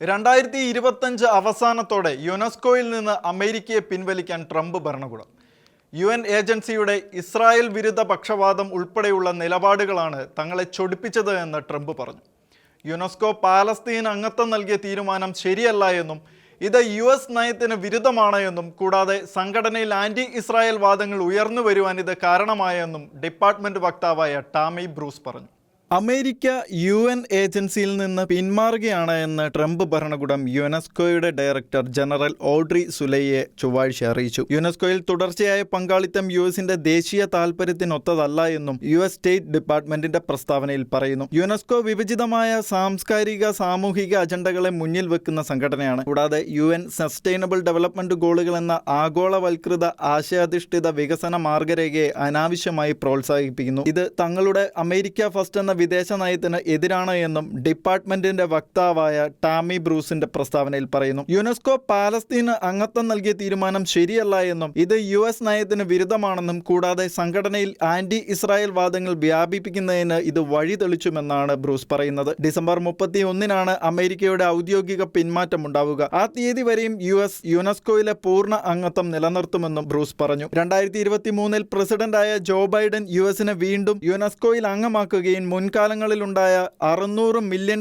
2025 അവസാനത്തോടെ യുനെസ്കോയിൽ നിന്ന് അമേരിക്കയെ പിൻവലിക്കാൻ ട്രംപ് ഭരണകൂടം. UN ഏജൻസിയുടെ ഇസ്രായേൽ വിരുദ്ധ പക്ഷപാതം ഉൾപ്പെടെയുള്ള നിലപാടുകളാണ് തങ്ങളെ ചൊടിപ്പിച്ചത് എന്ന് ട്രംപ് പറഞ്ഞു. യുനെസ്കോ പാലസ്തീൻ അംഗത്വം നൽകിയ തീരുമാനം ശരിയല്ല എന്നും ഇത് US നയത്തിന് വിരുദ്ധമാണ് എന്നും കൂടാതെ സംഘടനയിൽ ആന്റി ഇസ്രായേൽ വാദങ്ങൾ ഉയർന്നു വരുവാൻ ഇത് കാരണമായെന്നും ഡിപ്പാർട്ട്മെന്റ് വക്താവായ ടാമി ബ്രൂസ് പറഞ്ഞു. അമേരിക്ക UN ഏജൻസിയിൽ നിന്ന് പിന്മാറുകയാണ് എന്ന് ട്രംപ് ഭരണകൂടം യുനെസ്കോയുടെ ഡയറക്ടർ ജനറൽ ഓഡ്രി സുലൈയെ ചൊവ്വാഴ്ച അറിയിച്ചു. യുനെസ്കോയിൽ തുടർച്ചയായ പങ്കാളിത്തം യുഎസിന്റെ ദേശീയ താൽപര്യത്തിനൊത്തതല്ല എന്നും US സ്റ്റേറ്റ് ഡിപ്പാർട്ട്മെന്റിന്റെ പ്രസ്താവനയിൽ പറയുന്നു. യുനെസ്കോ വിഭജിതമായ സാംസ്കാരിക സാമൂഹിക അജണ്ടകളെ മുന്നിൽ വെക്കുന്ന സംഘടനയാണ്. കൂടാതെ UN സസ്റ്റൈനബിൾ ഡെവലപ്മെന്റ് ഗോളുകൾ എന്ന ആഗോളവൽകൃത ആശയാധിഷ്ഠിത വികസന മാർഗരേഖയെ അനാവശ്യമായി പ്രോത്സാഹിപ്പിക്കുന്നു. ഇത് തങ്ങളുടെ അമേരിക്ക ഫസ്റ്റ് എന്ന വിദേശ നയത്തിന് എതിരാണ് എന്നും ഡിപ്പാർട്ട്മെന്റിന്റെ വക്താവായ ടാമി ബ്രൂസിന്റെ പ്രസ്താവനയിൽ പറയുന്നു. യുനെസ്കോ പാലസ്തീന് അംഗത്വം നൽകിയ തീരുമാനം ശരിയല്ല എന്നും ഇത് US നയത്തിന് വിരുദ്ധമാണെന്നും കൂടാതെ സംഘടനയിൽ ആന്റി ഇസ്രായേൽ വാദങ്ങൾ വ്യാപിപ്പിക്കുന്നതിന് ഇത് വഴി തെളിച്ചുമെന്നാണ് ബ്രൂസ് പറയുന്നത്. ഡിസംബർ 31 അമേരിക്കയുടെ ഔദ്യോഗിക പിന്മാറ്റം ഉണ്ടാവുക. ആ തീയതി വരെയും US യുനെസ്കോയിലെ പൂർണ്ണ അംഗത്വം നിലനിർത്തുമെന്നും ബ്രൂസ് പറഞ്ഞു. 2023 പ്രസിഡന്റായ ജോ ബൈഡൻ USനെ വീണ്ടും യുനെസ്കോയിൽ അംഗമാക്കുകയും മുൻകാലങ്ങളിലുണ്ടായ $600 മില്യൺ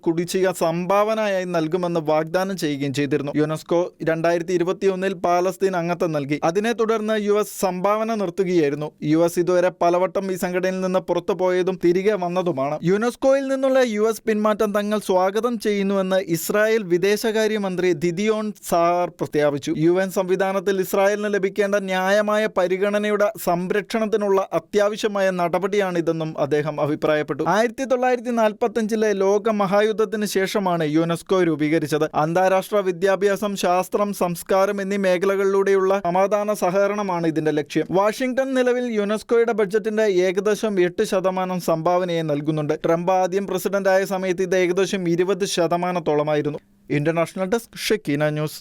കുടിശ്ശിക സംഭാവനയായി നൽകുമെന്ന് വാഗ്ദാനം ചെയ്യുകയും ചെയ്തിരുന്നു. യുനെസ്കോ 2021 പാലസ്തീൻ അംഗത്വം നൽകി. അതിനെ തുടർന്ന് US സംഭാവന നിർത്തുകയായിരുന്നു. US ഇതുവരെ പലവട്ടം ഈ സംഘടനയിൽ നിന്ന് പുറത്തുപോയതും തിരികെ വന്നതുമാണ്. യുനെസ്കോയിൽ നിന്നുള്ള US പിന്മാറ്റം തങ്ങൾ സ്വാഗതം ചെയ്യുന്നുവെന്ന് ഇസ്രായേൽ വിദേശകാര്യമന്ത്രി ദിദിയോൺ സാർ പ്രഖ്യാപിച്ചു. UN സംവിധാനത്തിൽ ഇസ്രായേലിന് ലഭിക്കേണ്ട ന്യായമായ പരിഗണനയുടെ സംരക്ഷണത്തിനുള്ള അത്യാവശ്യമായ നടപടിയാണിതെന്നും അദ്ദേഹം അഭിപ്രായപ്പെട്ടു. 1945 ലോക മഹായുദ്ധത്തിന് ശേഷമാണ് യുനെസ്കോ രൂപീകരിച്ചത്. അന്താരാഷ്ട്ര വിദ്യാഭ്യാസം, ശാസ്ത്രം, സംസ്കാരം എന്നീ മേഖലകളിലൂടെയുള്ള സമാധാന സഹകരണമാണ് ഇതിന്റെ ലക്ഷ്യം. വാഷിംഗ്ടൺ നിലവിൽ യുനെസ്കോയുടെ ബഡ്ജറ്റിന്റെ ഏകദേശം 8% സംഭാവനയെ നൽകുന്നുണ്ട്. ട്രംപ് ആദ്യം പ്രസിഡന്റായ സമയത്ത് ഇത് ഏകദേശം 20%. International desk, Shekinah news.